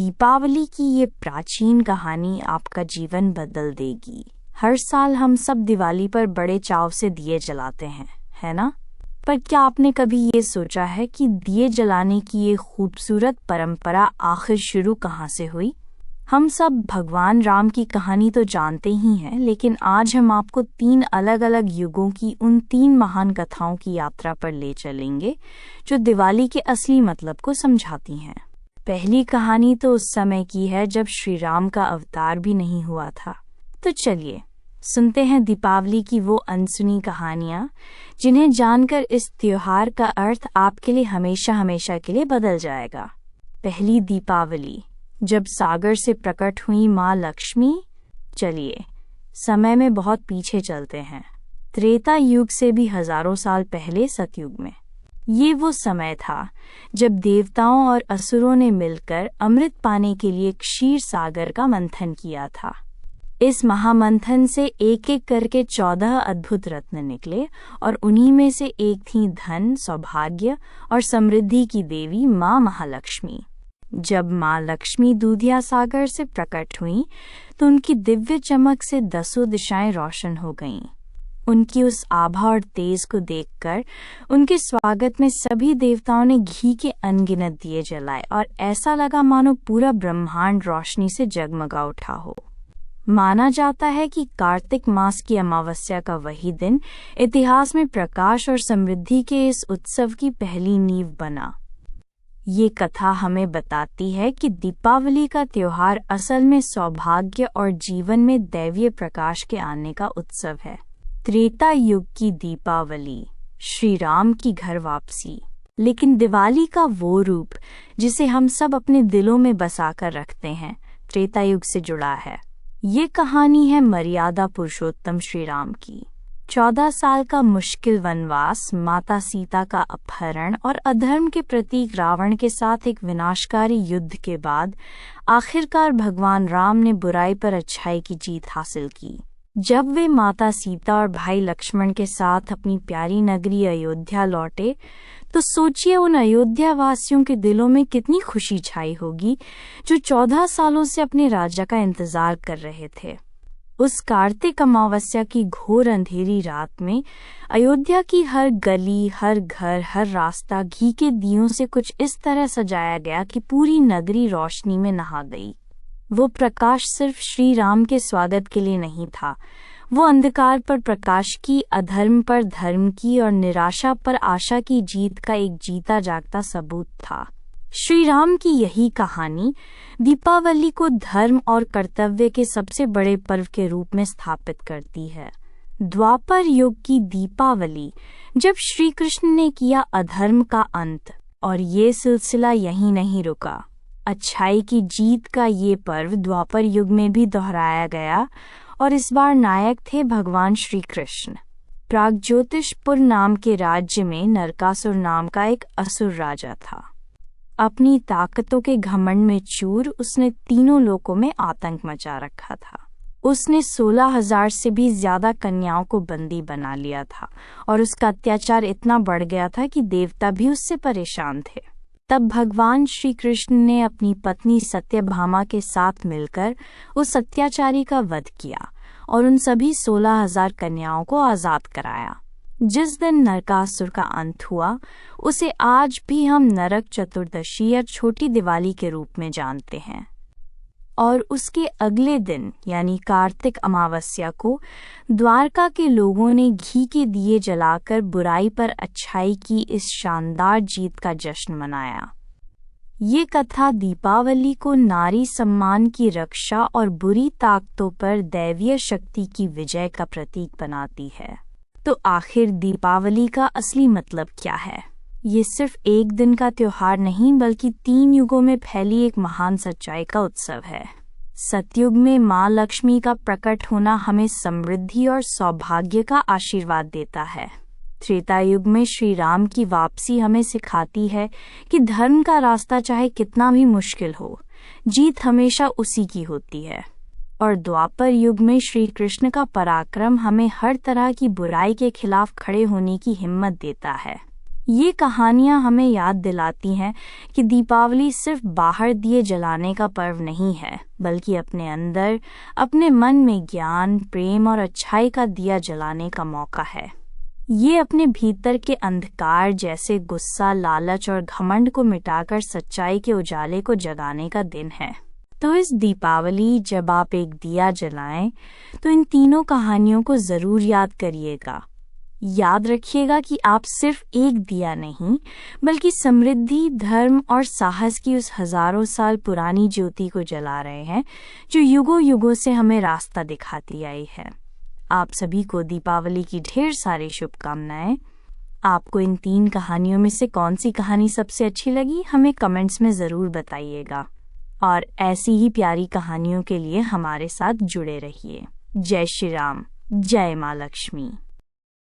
दीपावली की ये प्राचीन कहानी आपका जीवन बदल देगी। हर साल हम सब दिवाली पर बड़े चाव से दिए जलाते हैं, है ना? पर क्या आपने कभी ये सोचा है कि दिए जलाने की ये खूबसूरत परंपरा आखिर शुरू कहाँ से हुई? हम सब भगवान राम की कहानी तो जानते ही हैं, लेकिन आज हम आपको 3 अलग-अलग युगों की उन 3 महान कथाओं की यात्रा पर ले चलेंगे जो दिवाली के असली मतलब को समझाती हैं। पहली कहानी तो उस समय की है जब श्री राम का अवतार भी नहीं हुआ था। तो चलिए सुनते हैं दीपावली की वो अनसुनी कहानियाँ जिन्हें जानकर इस त्योहार का अर्थ आपके लिए हमेशा हमेशा के लिए बदल जाएगा। पहली दीपावली, जब सागर से प्रकट हुई माँ लक्ष्मी। चलिए समय में बहुत पीछे चलते हैं, त्रेता युग से भी हजारों साल पहले सतयुग में। ये वो समय था जब देवताओं और असुरों ने मिलकर अमृत पाने के लिए क्षीर सागर का मंथन किया था। इस महामंथन से एक एक करके 14 अद्भुत रत्न निकले और उन्हीं में से एक थी धन, सौभाग्य और समृद्धि की देवी माँ महालक्ष्मी। जब माँ लक्ष्मी दूधिया सागर से प्रकट हुई तो उनकी दिव्य चमक से 10 दिशाएं रोशन हो गईं। उनकी उस आभा और तेज को देखकर उनके स्वागत में सभी देवताओं ने घी के अनगिनत दिए जलाए और ऐसा लगा मानो पूरा ब्रह्मांड रोशनी से जगमगा उठा हो। माना जाता है कि कार्तिक मास की अमावस्या का वही दिन इतिहास में प्रकाश और समृद्धि के इस उत्सव की पहली नींव बना। ये कथा हमें बताती है कि दीपावली का त्योहार असल में सौभाग्य और जीवन में दैवीय प्रकाश के आने का उत्सव है। त्रेता युग की दीपावली, श्री राम की घर वापसी। लेकिन दिवाली का वो रूप जिसे हम सब अपने दिलों में बसाकर रखते हैं, त्रेता युग से जुड़ा है। ये कहानी है मर्यादा पुरुषोत्तम श्री राम की। 14 साल का मुश्किल वनवास, माता सीता का अपहरण और अधर्म के प्रतीक रावण के साथ एक विनाशकारी युद्ध के बाद आखिरकार भगवान राम ने बुराई पर अच्छाई की जीत हासिल की। जब वे माता सीता और भाई लक्ष्मण के साथ अपनी प्यारी नगरी अयोध्या लौटे तो सोचिए उन अयोध्या वासियों के दिलों में कितनी खुशी छाई होगी जो 14 सालों से अपने राजा का इंतजार कर रहे थे। उस कार्तिक अमावस्या की घोर अंधेरी रात में अयोध्या की हर गली, हर घर, हर रास्ता घी के दियों से कुछ इस तरह सजाया गया कि पूरी नगरी रोशनी में नहा गई। वो प्रकाश सिर्फ श्री राम के स्वागत के लिए नहीं था, वो अंधकार पर प्रकाश की, अधर्म पर धर्म की और निराशा पर आशा की जीत का एक जीता जागता सबूत था। श्री राम की यही कहानी दीपावली को धर्म और कर्तव्य के सबसे बड़े पर्व के रूप में स्थापित करती है। द्वापर युग की दीपावली, जब श्री कृष्ण ने किया अधर्म का अंत, और ये सिलसिला यहीं नहीं रुका। अच्छाई की जीत का ये पर्व द्वापर युग में भी दोहराया गया और इस बार नायक थे भगवान श्री कृष्ण। प्रागज्योतिषपुर नाम के राज्य में नरकासुर नाम का एक असुर राजा था। अपनी ताकतों के घमंड में चूर उसने तीनों लोकों में आतंक मचा रखा था। उसने 16,000 से भी ज्यादा कन्याओं को बंदी बना लिया था और उसका अत्याचार इतना बढ़ गया था कि देवता भी उससे परेशान थे। तब भगवान श्री कृष्ण ने अपनी पत्नी सत्यभामा के साथ मिलकर उस अत्याचारी का वध किया और उन सभी 16,000 कन्याओं को आजाद कराया। जिस दिन नरकासुर का अंत हुआ उसे आज भी हम नरक चतुर्दशी या छोटी दिवाली के रूप में जानते हैं। और उसके अगले दिन यानी कार्तिक अमावस्या को द्वारका के लोगों ने घी के दिए जलाकर बुराई पर अच्छाई की इस शानदार जीत का जश्न मनाया। ये कथा दीपावली को नारी सम्मान की रक्षा और बुरी ताकतों पर दैवीय शक्ति की विजय का प्रतीक बनाती है। तो आखिर दीपावली का असली मतलब क्या है? ये सिर्फ एक दिन का त्योहार नहीं बल्कि 3 युगों में फैली एक महान सच्चाई का उत्सव है। सतयुग में माँ लक्ष्मी का प्रकट होना हमें समृद्धि और सौभाग्य का आशीर्वाद देता है। त्रेता युग में श्री राम की वापसी हमें सिखाती है कि धर्म का रास्ता चाहे कितना भी मुश्किल हो, जीत हमेशा उसी की होती है। और द्वापर युग में श्री कृष्ण का पराक्रम हमें हर तरह की बुराई के खिलाफ खड़े होने की हिम्मत देता है। ये कहानियाँ हमें याद दिलाती हैं कि दीपावली सिर्फ बाहर दिए जलाने का पर्व नहीं है, बल्कि अपने अंदर, अपने मन में ज्ञान, प्रेम और अच्छाई का दिया जलाने का मौका है। ये अपने भीतर के अंधकार जैसे गुस्सा, लालच और घमंड को मिटाकर सच्चाई के उजाले को जगाने का दिन है। तो इस दीपावली जब आप एक दिया जलाएं, तो इन तीनों कहानियों को जरूर याद करिएगा। याद रखिएगा कि आप सिर्फ एक दिया नहीं, बल्कि समृद्धि, धर्म और साहस की उस हजारों साल पुरानी ज्योति को जला रहे हैं, जो युगों युगों से हमें रास्ता दिखाती आई है। आप सभी को दीपावली की ढेर सारी शुभकामनाएं। आपको इन 3 कहानियों में से कौन सी कहानी सबसे अच्छी लगी, हमें कमेंट्स में ज़रूर बताइएगा। और ऐसी ही प्यारी कहानियों के लिए हमारे साथ जुड़े रहिए। जय श्री राम, जय माँ लक्ष्मी।